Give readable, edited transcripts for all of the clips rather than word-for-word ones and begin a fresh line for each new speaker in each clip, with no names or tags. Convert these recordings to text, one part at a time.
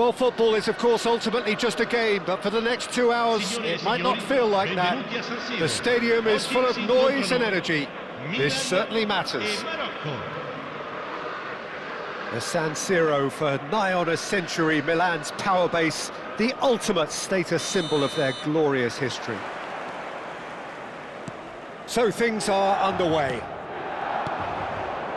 Well, football is, of course, ultimately just a game, but for the next 2 hours, it might not feel like that. The stadium is full of noise and energy. This certainly matters. The San Siro, for nigh on a century, Milan's power base, the ultimate status symbol of their glorious history. So things are underway.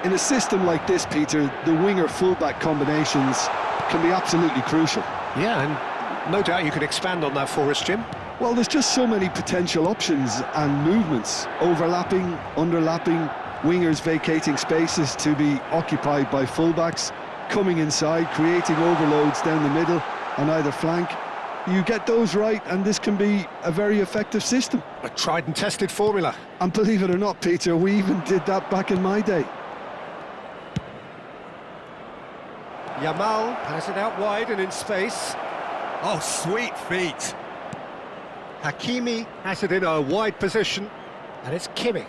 In a system like this, Peter, the winger-fullback combinations can be absolutely crucial.
Yeah, and no doubt you could expand on that for us, Jim.
Well, there's just so many potential options and movements, overlapping, underlapping, wingers vacating spaces to be occupied by fullbacks, coming inside, creating overloads down the middle on either flank. You get those right, and this can be a very effective system.
A tried and tested formula.
And believe it or not, Peter, we even did that back in my day.
Yamal has it out wide and in space. Oh, sweet feet. Hakimi has it in a wide position, and it's Kimmich.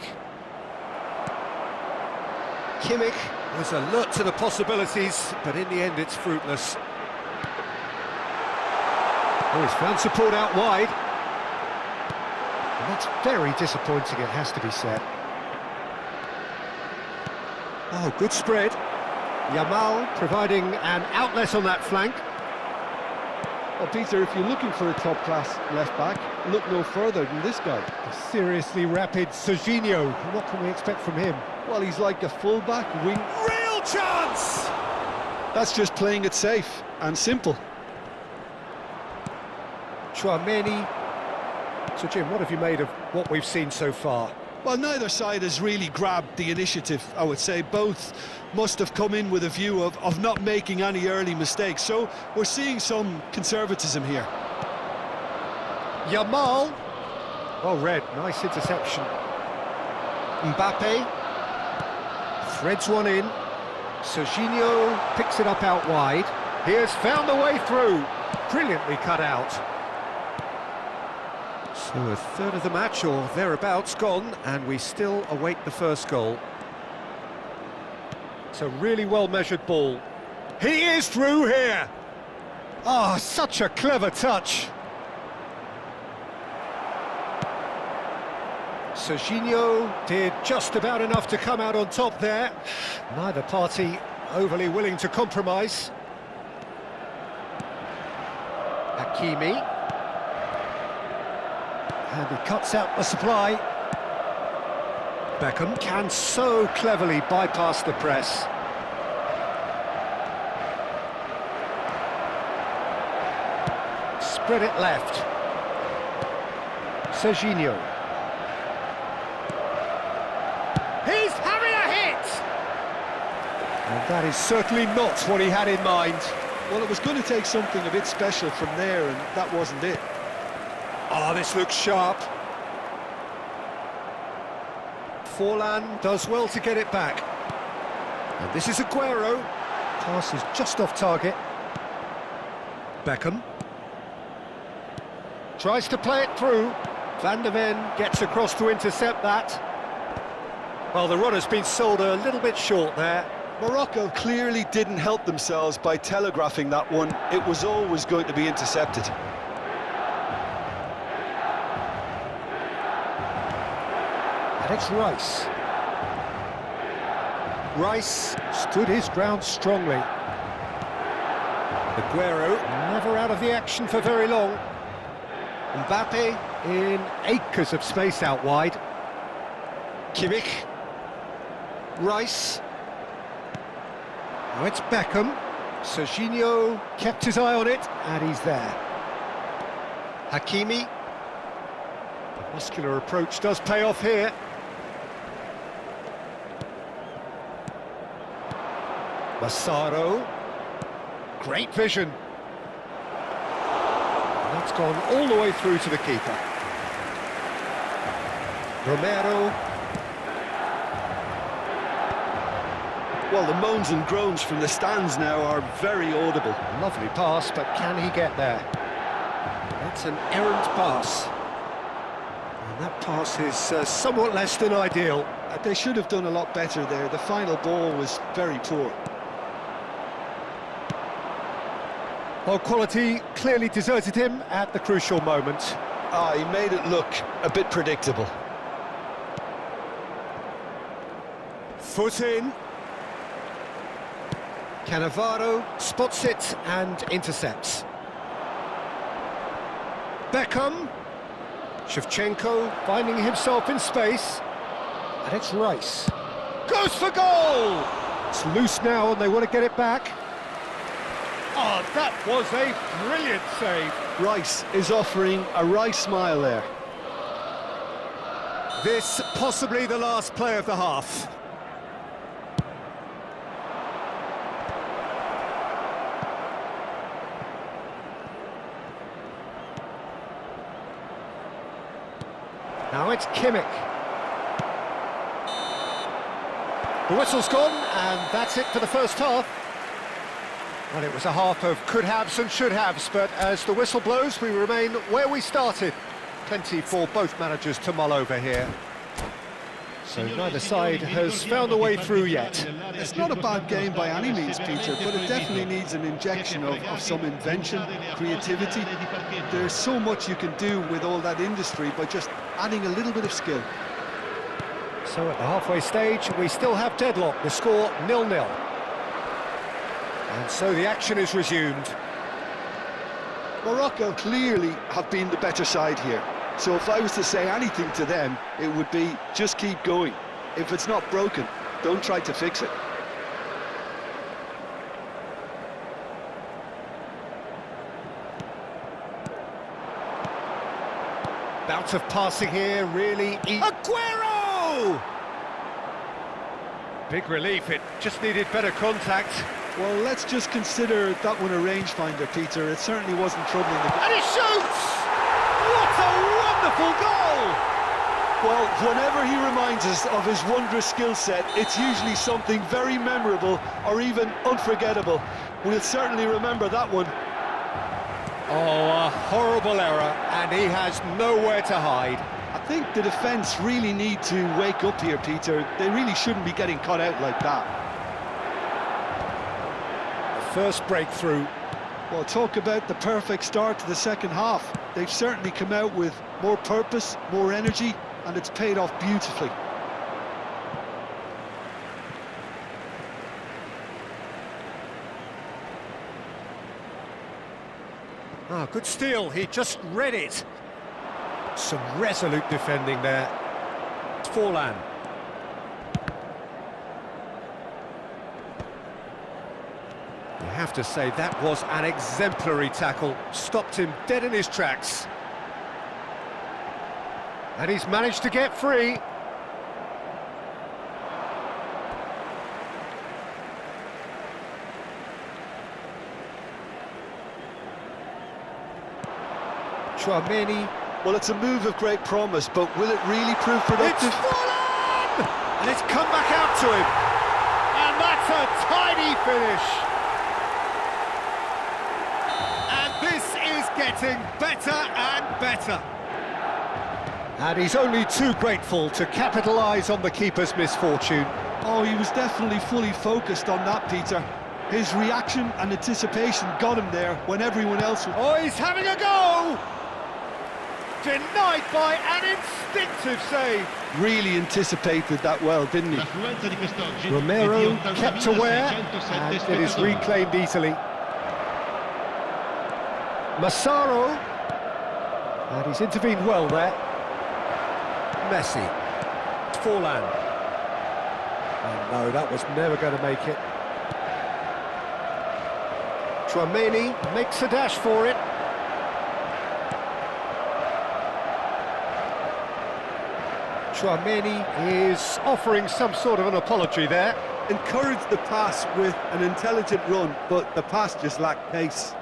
Kimmich was alert to the possibilities, but in the end it's fruitless. Oh, he's found support out wide. And that's very disappointing, it has to be said. Oh, good spread. Yamal providing an outlet on that flank.
Well, Peter, if you're looking for a top-class left-back, look no further than this guy.
A seriously rapid Serginho. What can we expect from him?
Well, he's like a full-back wing.
Real chance!
That's just playing it safe and simple.
Chouameni. So, Jim, what have you made of what we've seen so far?
Well, neither side has really grabbed the initiative, I would say. Both must have come in with a view of not making any early mistakes. So we're seeing some conservatism here.
Yamal. Well read, nice interception. Mbappe threads one in. Serginho picks it up out wide. He has found the way through. Brilliantly cut out. So a third of the match, or thereabouts, gone, and we still await the first goal. It's a really well-measured ball. He is through here! Ah, oh, such a clever touch. Serginho did just about enough to come out on top there. Neither party overly willing to compromise. Hakimi. And he cuts out the supply. Beckham can so cleverly bypass the press. Spread it left. Serginho. He's having a hit! And that is certainly not what he had in mind.
Well, it was going to take something a bit special from there, and that wasn't it.
Oh, this looks sharp. Forlan does well to get it back. And this is Aguero. Pass is just off target. Beckham. Tries to play it through. Van der Ven gets across to intercept that. Well, the runner's been sold a little bit short there.
Morocco clearly didn't help themselves by telegraphing that one. It was always going to be intercepted.
And it's Rice. Rice stood his ground strongly. Aguero never out of the action for very long. Mbappe in acres of space out wide. Kimmich. Rice. Now it's Beckham. Serginho kept his eye on it, and he's there. Hakimi. The muscular approach does pay off here. Massaro. Great vision. And that's gone all the way through to the keeper. Romero.
Well, the moans and groans from the stands now are very audible.
Lovely pass, but can he get there? That's an errant pass. And that pass is somewhat less than ideal.
They should have done a lot better there. The final ball was very poor.
Well, quality clearly deserted him at the crucial moment.
He made it look a bit predictable.
Foot in. Cannavaro spots it and intercepts. Beckham. Shevchenko finding himself in space. And it's Rice. Goes for goal! It's loose now and they want to get it back. Oh, that was a brilliant save.
Rice is offering a Rice smile there.
This possibly the last play of the half. Now it's Kimmich. The whistle's gone, and that's it for the first half. Well, it was a half of could-haves and should-haves, but as the whistle blows, we remain where we started. Plenty for both managers to mull over here. So neither side has found a way through yet.
It's not a bad game by any means, Peter, but it definitely needs an injection of some invention, creativity. There's so much you can do with all that industry by just adding a little bit of skill.
So at the halfway stage, we still have deadlock, the score 0-0. And so the action is resumed.
Morocco clearly have been the better side here. So if I was to say anything to them, it would be just keep going. If it's not broken, don't try to fix it.
Bout of passing here, really... Aguero! Big relief, it just needed better contact.
Well, let's just consider that one a rangefinder, Peter. It certainly wasn't troubling the...
And he shoots! What a wonderful goal!
Well, whenever he reminds us of his wondrous skill set, it's usually something very memorable or even unforgettable. We'll certainly remember that one.
Oh, a horrible error, and he has nowhere to hide.
I think the defence really need to wake up here, Peter. They really shouldn't be getting caught out like that.
The first breakthrough.
Well, talk about the perfect start to the second half. They've certainly come out with more purpose, more energy, and it's paid off beautifully.
Ah, good steal, he just read it. Some resolute defending there. It's Forlan. You have to say that was an exemplary tackle. Stopped him dead in his tracks. And he's managed to get free. Chouameni.
Well, it's a move of great promise, but will it really prove productive?
It's Forlan! And it's come back out to him. And that's a tidy finish. And this is getting better and better. And he's only too grateful to capitalise on the keeper's misfortune.
Oh, he was definitely fully focused on that, Peter. His reaction and anticipation got him there when everyone else was...
Oh, he's having a go! Denied by an instinctive save.
Really anticipated that well, didn't he?
Romero kept aware, and it is reclaimed easily. Massaro, and he's intervened well there. Messi, Forlan. Oh no, that was never going to make it. Chouameni makes a dash for it. Chouameni is offering some sort of an apology there.
Encouraged the pass with an intelligent run, but the pass just lacked pace.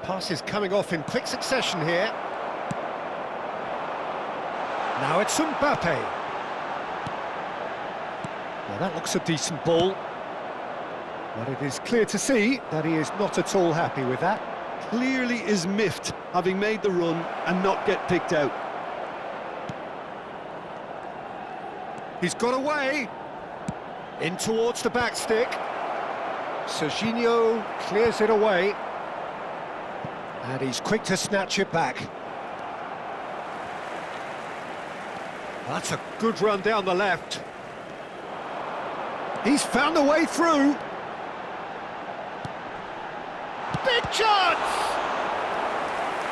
Passes coming off in quick succession here. Now it's Mbappe. Now that looks a decent ball. But it is clear to see that he is not at all happy with that.
Clearly is miffed, having made the run and not get picked out.
He's got away. In towards the back stick. Serginho clears it away. And he's quick to snatch it back. That's a good run down the left. He's found a way through. Big chance!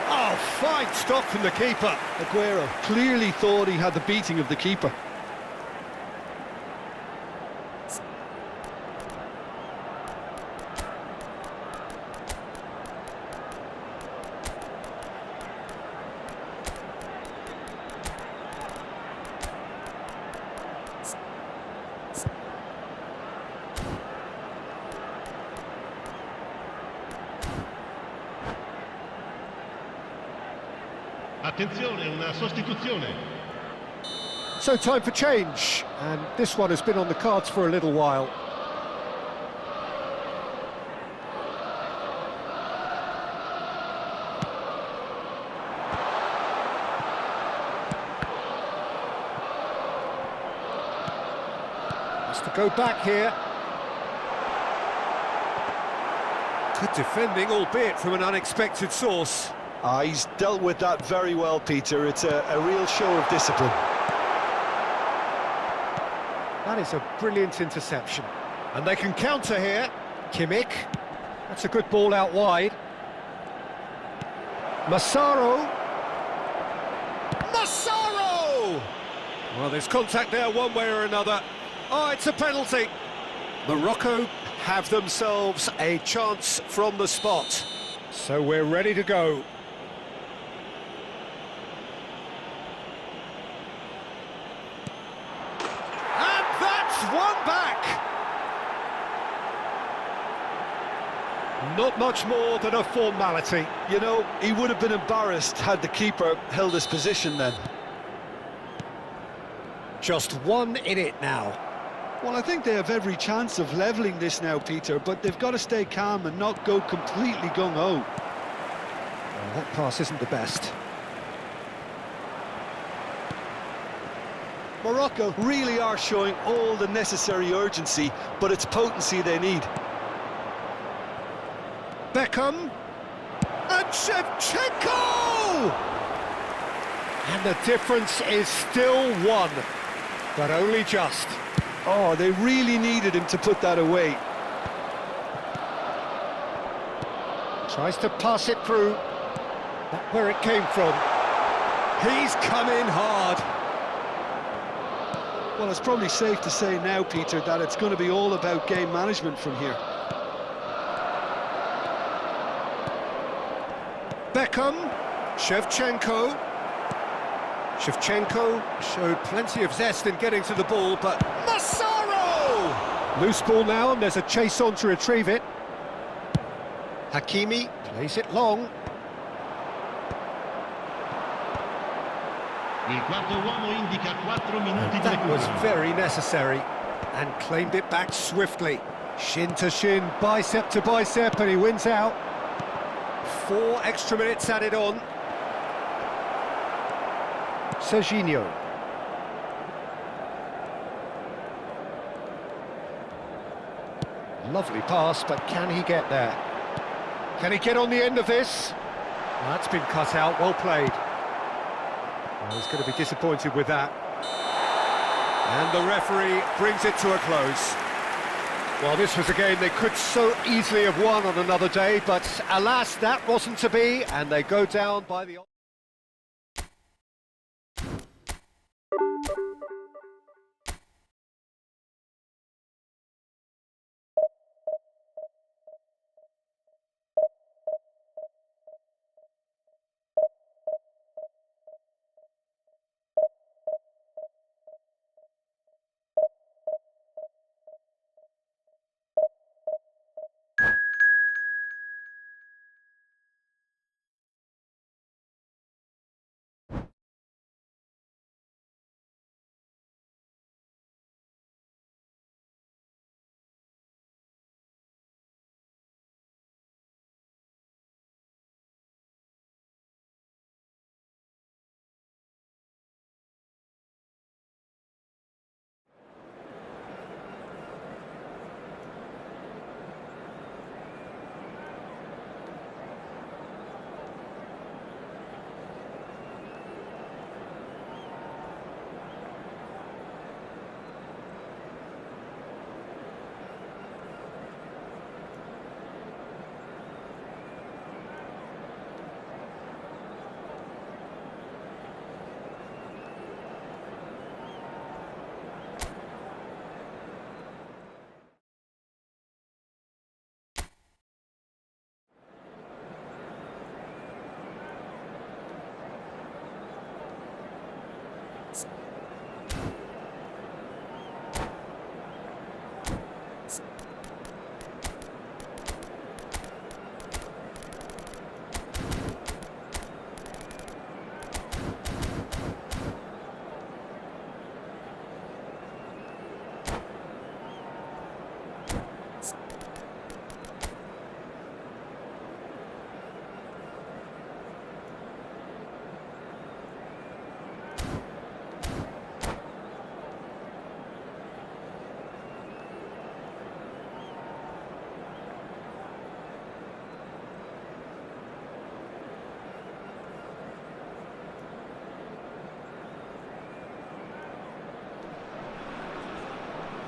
Oh, fine stop from the keeper.
Aguero clearly thought he had the beating of the keeper.
Attenzione, una sostituzione.
So time for change, and this one has been on the cards for a little while. Has to go back here. Good defending, albeit from an unexpected source.
He's dealt with that very well, Peter. It's a real show of discipline.
That is a brilliant interception. And they can counter here. Kimmich. That's a good ball out wide. Massaro. Massaro! Well, there's contact there one way or another. Oh, it's a penalty. Morocco have themselves a chance from the spot. So we're ready to go. One back. Not much more than a formality.
You know, he would have been embarrassed had the keeper held his position then.
Just one in it now.
Well, I think they have every chance of levelling this now, Peter, but they've got to stay calm and not go completely gung-ho.
Well, that pass isn't the best.
Morocco really are showing all the necessary urgency, but it's potency they need.
Beckham and Shevchenko! And the difference is still one, but only just.
Oh, they really needed him to put that away.
Tries to pass it through. That's where it came from. He's come in hard.
Well, it's probably safe to say now, Peter, that it's going to be all about game management from here.
Beckham, Shevchenko. Shevchenko showed plenty of zest in getting to the ball, but Massaro! Loose ball now, and there's a chase on to retrieve it. Hakimi plays it long.
Il quarto uomo indica 4 minuti di
That was
recupero.
very necessary, and claimed it back swiftly. Shin to shin, bicep to bicep, and he wins out. 4 extra minutes added on. Serginho. Lovely pass, but can he get there? Can he get on the end of this? Well, that's been cut out, well played. Well, he's going to be disappointed with that. And the referee brings it to a close. Well, this was a game they could so easily have won on another day, but alas, that wasn't to be, and they go down by the...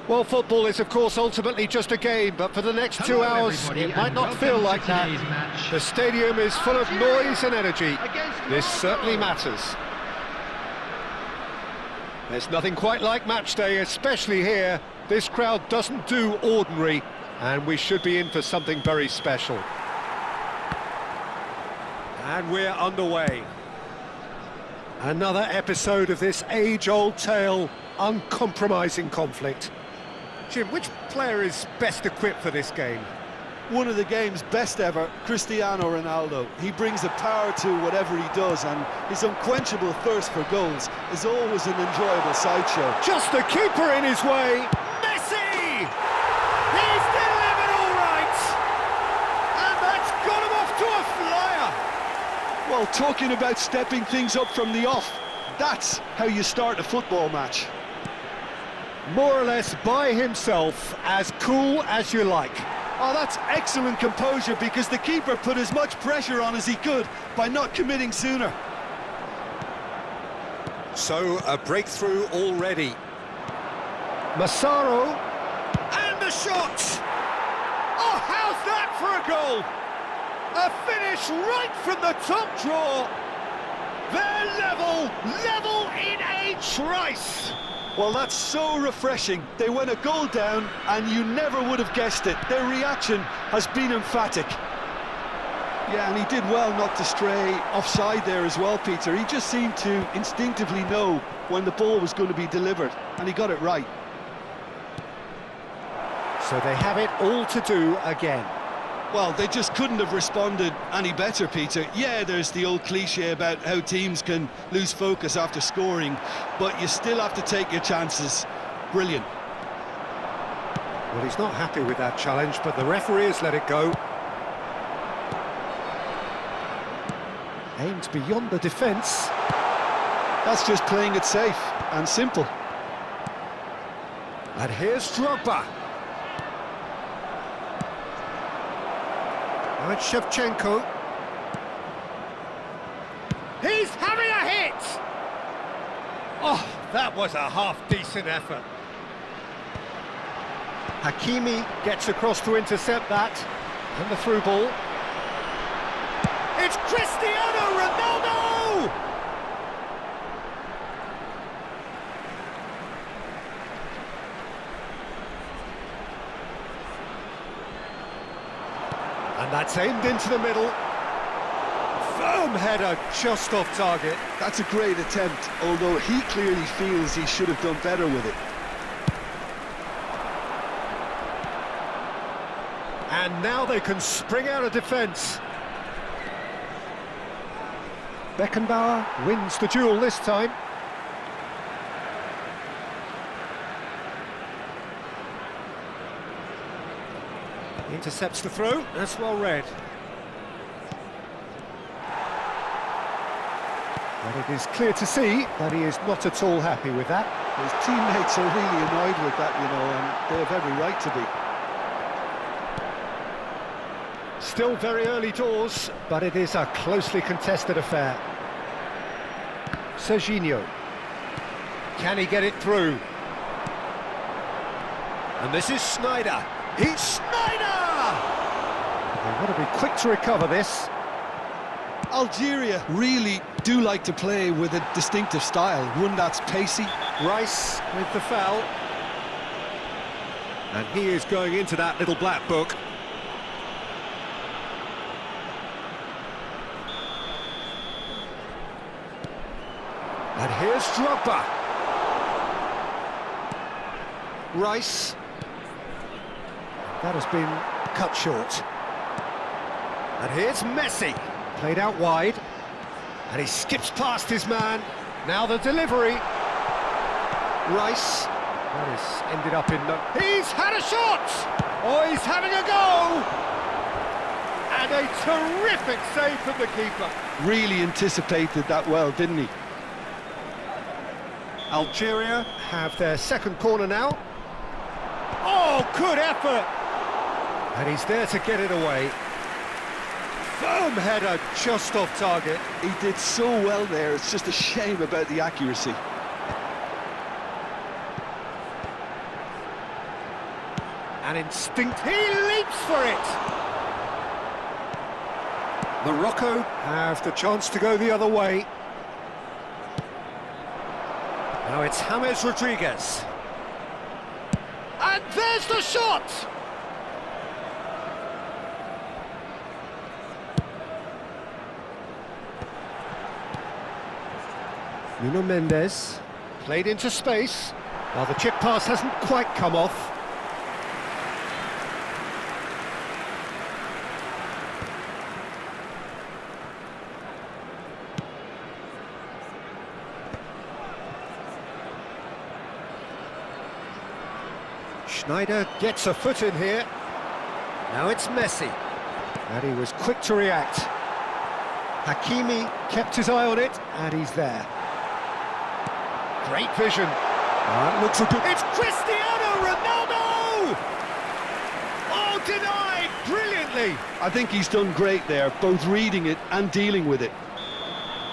Well, football is, of course, ultimately just a game, but for the next 2 hours, it might not feel like that. The stadium is full of noise and energy. This certainly matters. There's nothing quite like match day, especially here. This crowd doesn't do ordinary, and we should be in for something very special. And we're underway. Another episode of this age-old tale, uncompromising conflict. Jim, which player is best equipped for this game?
One of the game's best ever, Cristiano Ronaldo. He brings the power to whatever he does, and his unquenchable thirst for goals is always an enjoyable sideshow.
Just the keeper in his way. Messi! He's delivered all right! And that's got him off to a flyer!
Well, talking about stepping things up from the off, that's how you start a football match.
More or less by himself, as cool as you like.
Oh, that's excellent composure, because the keeper put as much pressure on as he could by not committing sooner.
So, a breakthrough already. Massaro, and the shot! Oh, how's that for a goal? A finish right from the top drawer. They're level in a trice.
Well, that's so refreshing. They went a goal down, and you never would have guessed it. Their reaction has been emphatic. Yeah, and he did well not to stray offside there as well, Peter. He just seemed to instinctively know when the ball was going to be delivered, and he got it right.
So they have it all to do again.
Well, they just couldn't have responded any better, Peter. Yeah, there's the old cliche about how teams can lose focus after scoring, but you still have to take your chances. Brilliant.
Well, he's not happy with that challenge, but the referee has let it go. Aimed beyond the defence.
That's just playing it safe and simple.
And here's Drogba. Now it's Shevchenko. He's having a hit! Oh, that was a half-decent effort. Hakimi gets across to intercept that. And the through ball. It's Cristiano Ronaldo! And that's aimed into the middle. Firm header just off target.
That's a great attempt, although he clearly feels he should have done better with it.
And now they can spring out of defence. Beckenbauer wins the duel this time. Intercepts the throw, that's well read. But it is clear to see that he is not at all happy with that.
His teammates are really annoyed with that, you know, and they have every right to be.
Still very early doors, but it is a closely contested affair. Serginho. Can he get it through? And this is Sneijder. He's Sneijder! They want to be quick to recover this.
Algeria really do like to play with a distinctive style, one that's pacey.
Rice with the foul. And he is going into that little black book. And here's Drogba. Rice. That has been cut short. And here's Messi. Played out wide. And he skips past his man. Now the delivery. Rice. That has ended up in the... He's had a shot! Oh, he's having a go! And a terrific save from the keeper.
Really anticipated that well, didn't he?
Algeria have their second corner now. Oh, good effort! And he's there to get it away. Firm header just off target.
He did so well there, it's just a shame about the accuracy.
An instinct, he leaps for it! Morocco have the chance to go the other way. Now it's James Rodriguez. And there's the shot! Nuno Mendes played into space. Well, the chip pass hasn't quite come off. Schneider gets a foot in here. Now it's Messi. And he was quick to react. Hakimi kept his eye on it, and he's there. Great vision. It looks a good... It's Cristiano Ronaldo! Oh, denied brilliantly.
I think he's done great there, both reading it and dealing with it.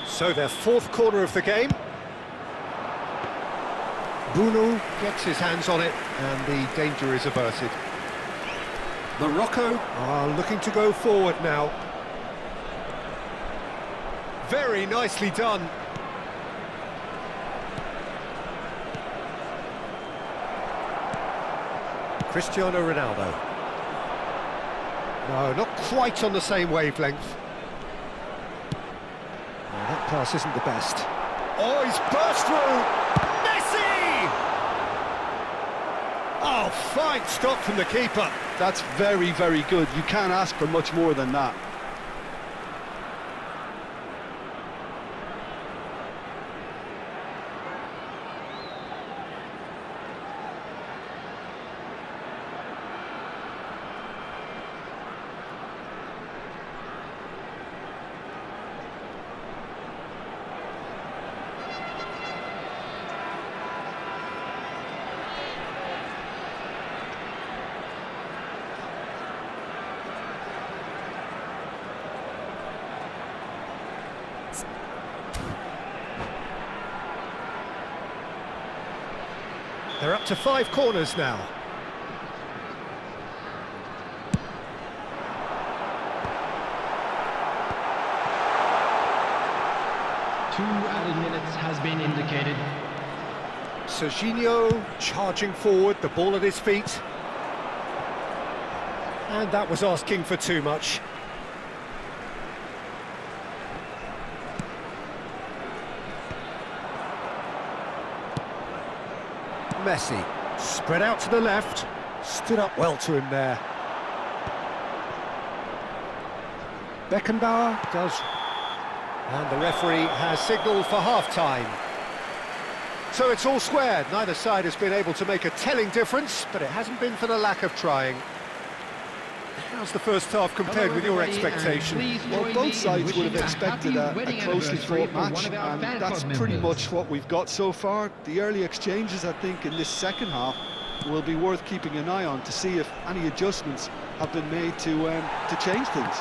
So their fourth corner of the game. Bruno gets his hands on it, and the danger is averted. Morocco are looking to go forward now. Very nicely done. Cristiano Ronaldo. No, not quite on the same wavelength. Oh, that pass isn't the best. Oh, he's burst through! Messi! Oh, fine stop from the keeper.
That's very, very good. You can't ask for much more than that.
They're up to 5 corners now.
Two added minutes has been indicated.
Serginho charging forward, the ball at his feet. And that was asking for too much. Messi, spread out to the left, stood up well to him there. Beckenbauer does, and the referee has signalled for half-time. So it's all squared, neither side has been able to make a telling difference, but it hasn't been for the lack of trying. How's the first half compared with your expectation?
Well, both sides would have expected a closely fought match, and that's pretty much what we've got so far. The early exchanges, I think, in this second half will be worth keeping an eye on to see if any adjustments have been made to change things.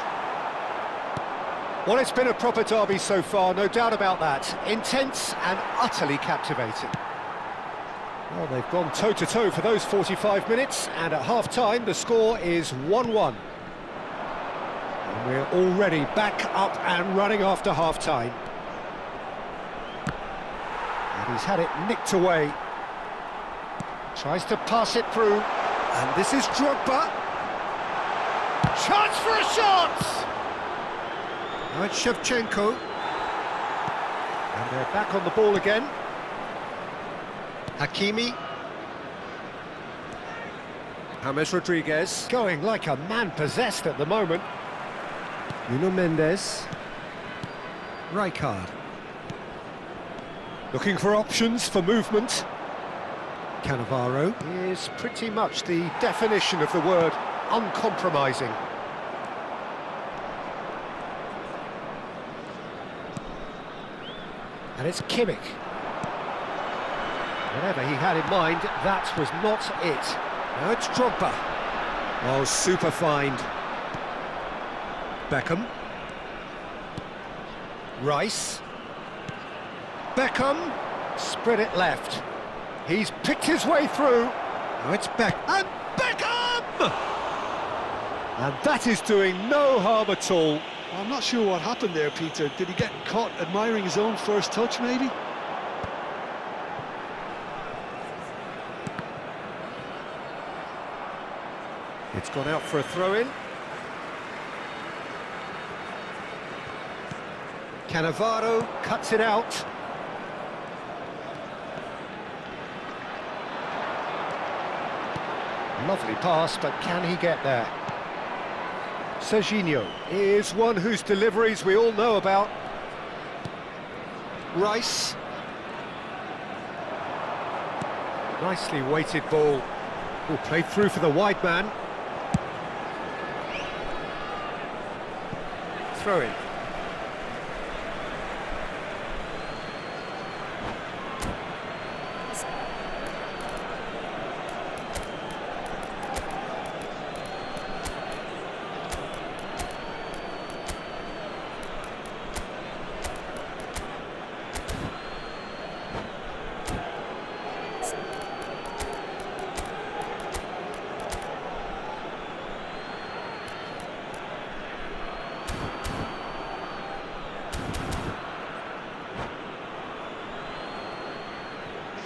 Well, it's been a proper derby so far, no doubt about that. Intense and utterly captivating. Well, they've gone toe-to-toe for those 45 minutes, and at half-time the score is 1-1. And we're already back up and running after half-time. And he's had it nicked away. Tries to pass it through, and this is Drogba. Chance for a shot! Now it's Shevchenko. And they're back on the ball again. Hakimi. James Rodriguez going like a man possessed at the moment. Nuno Mendes. Rijkaard. Looking for options for movement. Cannavaro is pretty much the definition of the word uncompromising. And it's Kimmich. Whatever he had in mind, that was not it. Now it's Drogba. Oh, super find. Beckham. Rice. Beckham. Spread it left. He's picked his way through. Now it's Beck. And Beckham! And that is doing no harm at all.
I'm not sure what happened there, Peter. Did he get caught admiring his own first touch, maybe?
It's gone out for a throw-in. Cannavaro cuts it out. Lovely pass, but can he get there? Serginho is one whose deliveries we all know about. Rice. Nicely weighted ball. Oh, played through for the wide man. Throw in.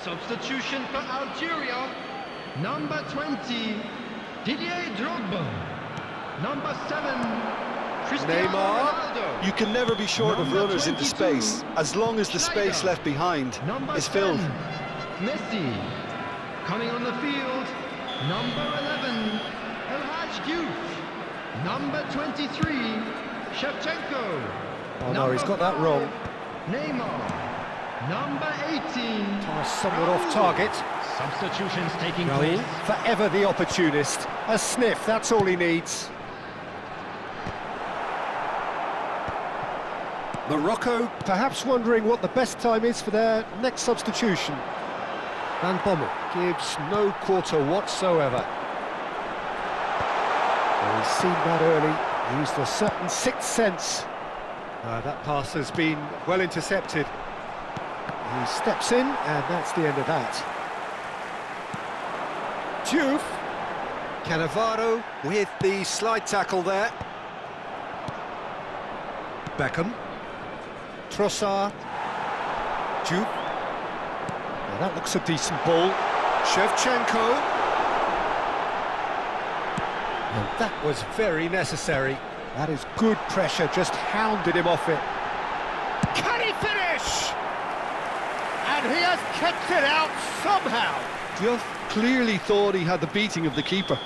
Substitution for Algeria. Number 20, Didier Drogba. Number 7, Cristiano
Neymar.
Ronaldo.
You can never be short of
Number
runners into
22,
space, as long as the space
Schneider.
left behind
Number
is
10,
filled.
Messi. Coming on the field, number 11, El Hadj Diouf. Number 23, Shevchenko.
Oh no, he's got that wrong.
Neymar. Number 18.
Somewhat off target.
Substitutions taking
Raul,
place.
forever the opportunist. A sniff, that's all he needs. Morocco perhaps wondering what the best time is for their next substitution. Van Bommel gives no quarter whatsoever. Well, he's seen that early, used a certain sixth sense. That pass has been well intercepted. He steps in, and that's the end of that. Diouf. Cannavaro with the slide tackle there. Beckham. Trossard. Diouf. Now that looks a decent ball. Shevchenko. And that was very necessary. That is good pressure, just hounded him off it. Can he finish? And he has kept it out somehow.
Diouf clearly thought he had the beating of the keeper.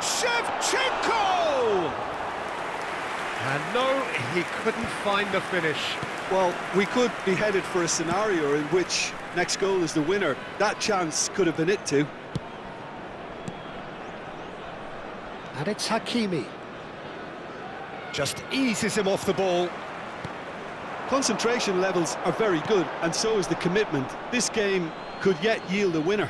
Shevchenko! And no, he couldn't find the finish.
Well, we could be headed for a scenario in which next goal is the winner. That chance could have been it too.
And it's Hakimi. Just eases him off the ball.
Concentration levels are very good, and so is the commitment. This game could yet yield a winner.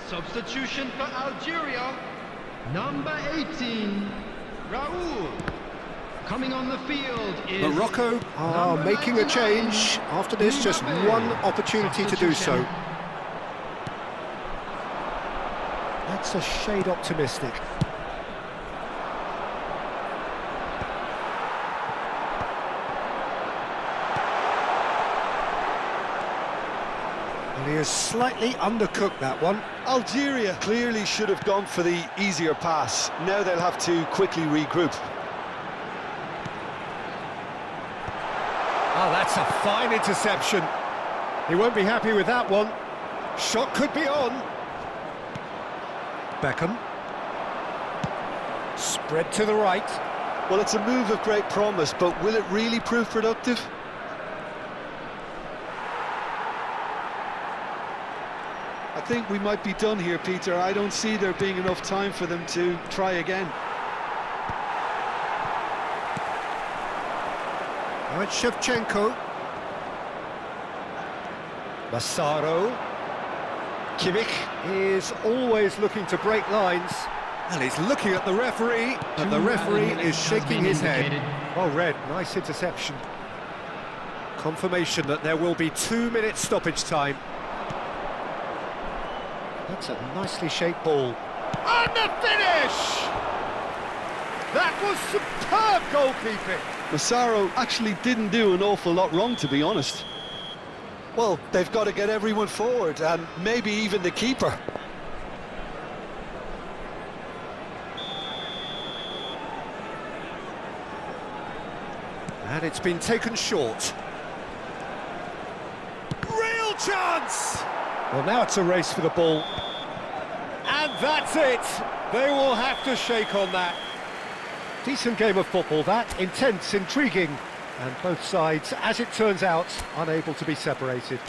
Substitution for Algeria. Number 18, Raul. Coming on the field is
Morocco are
number
making a
99,
change. After this, just one opportunity to do so.
Substitution.
That That's a shade optimistic. And he has slightly undercooked that one.
Algeria clearly should have gone for the easier pass. Now they'll have to quickly regroup.
Oh, that's a fine interception. He won't be happy with that one. Shot could be on. Beckham. Spread to the right.
Well, it's a move of great promise, but will it really prove productive? I think we might be done here, Peter. I don't see there being enough time for them to try again.
Now it's Shevchenko. Massaro. Kimmich is always looking to break lines. And he's looking at the referee, and the referee is shaking his head. Well read, nice interception. Confirmation that there will be 2 minutes stoppage time. That's a nicely shaped ball. And the finish! That was superb goalkeeping.
Massaro actually didn't do an awful lot wrong, to be honest. Well, they've got to get everyone forward, and maybe even the keeper.
And it's been taken short. Real chance! Well, now it's a race for the ball. And that's it! They will have to shake on that. Decent game of football, that. Intense, intriguing. And both sides, as it turns out, unable to be separated.